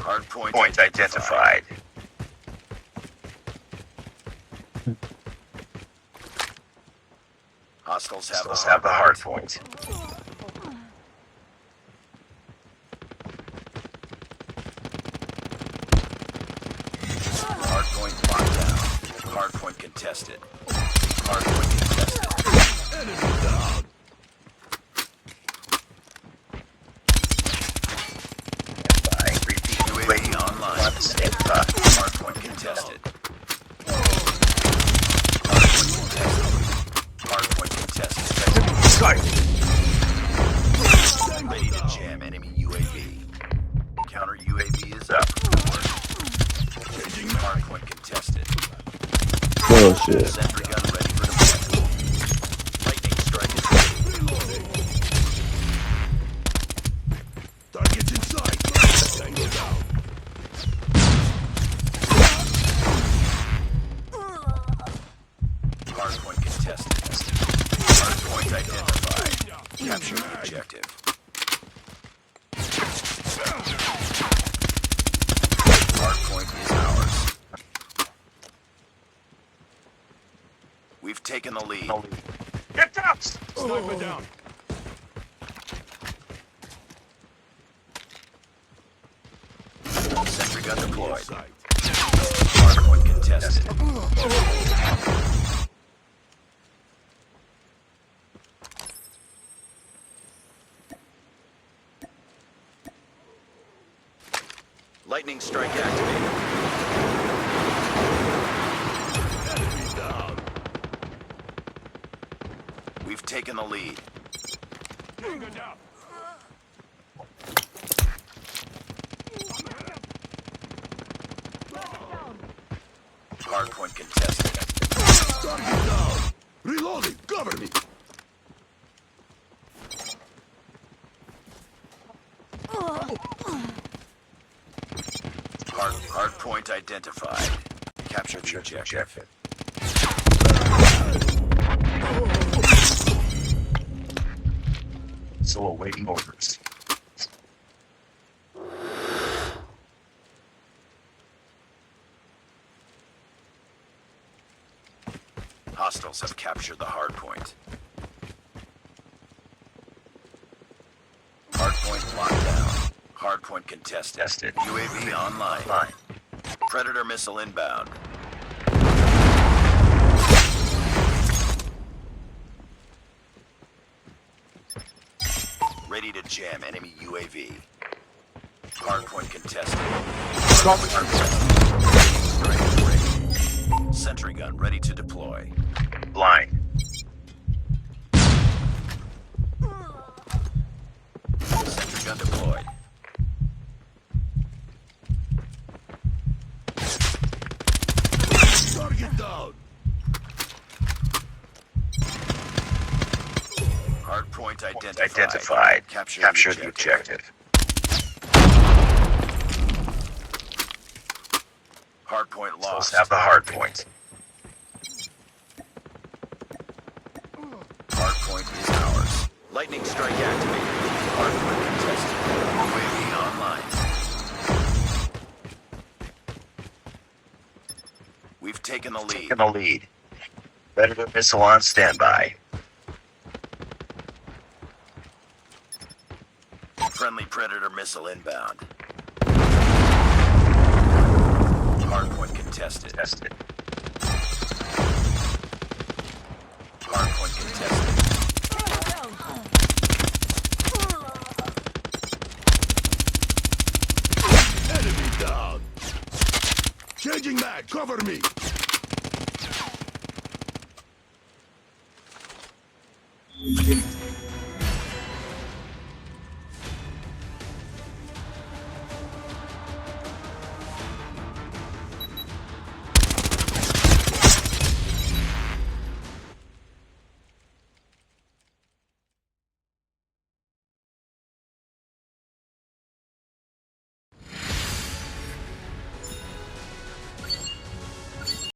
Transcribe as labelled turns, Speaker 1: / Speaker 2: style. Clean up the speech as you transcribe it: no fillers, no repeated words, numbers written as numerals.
Speaker 1: Point identified.
Speaker 2: Hostiles have
Speaker 1: The hard point.
Speaker 2: Hardpoint locked down. Hardpoint contested. Hardpoint contested.
Speaker 3: Enemy down.
Speaker 1: Repeat.
Speaker 2: UAV online.
Speaker 1: Standby.
Speaker 2: Hardpoint contested. Hardpoint contested.
Speaker 1: Sight.
Speaker 2: Ready to jam enemy UAV. Counter UAV is up. Hardpoint contested.
Speaker 4: Bullshit.
Speaker 2: Sentry gun ready for deployment. Lightning strike is ready.
Speaker 3: Target's in sight. Tango down.
Speaker 2: Hardpoint contested. Hardpoint identified. Capture the objective. Hardpoint is ours. We've taken the lead.
Speaker 1: Get down!
Speaker 3: Sniper down.
Speaker 2: Sentry gun deployed.
Speaker 3: Sight.
Speaker 2: Hardpoint contested. Lightning strike activated.
Speaker 3: Enemy down.
Speaker 2: We've taken the lead.
Speaker 3: Tango down.
Speaker 2: Hardpoint contested.
Speaker 3: Target down. Reloading. Cover me.
Speaker 2: Hardpoint identified. Capture the objective.
Speaker 1: Still awaiting orders.
Speaker 2: Hostiles have captured the hardpoint. Hardpoint locked down. Hardpoint contested.
Speaker 1: Tested.
Speaker 2: UAV online. Predator missile inbound. Ready to jam enemy UAV. Hardpoint contested. Strike ready. Sentry gun ready to deploy.
Speaker 1: Blind.
Speaker 2: Sentry gun deployed.
Speaker 3: Target down.
Speaker 2: Hardpoint identified.
Speaker 1: Identified.
Speaker 2: Capture
Speaker 1: the objective.
Speaker 2: Hardpoint lost.
Speaker 1: Have the hard point.
Speaker 2: Hardpoint is ours. Lightning strike activated. Hardpoint contested. UAV online. We've taken the lead.
Speaker 1: In the lead. Predator missile on standby.
Speaker 2: Friendly Predator missile inbound. Hardpoint contested. Hardpoint contested.
Speaker 3: Enemy down. Changing mag. Cover me.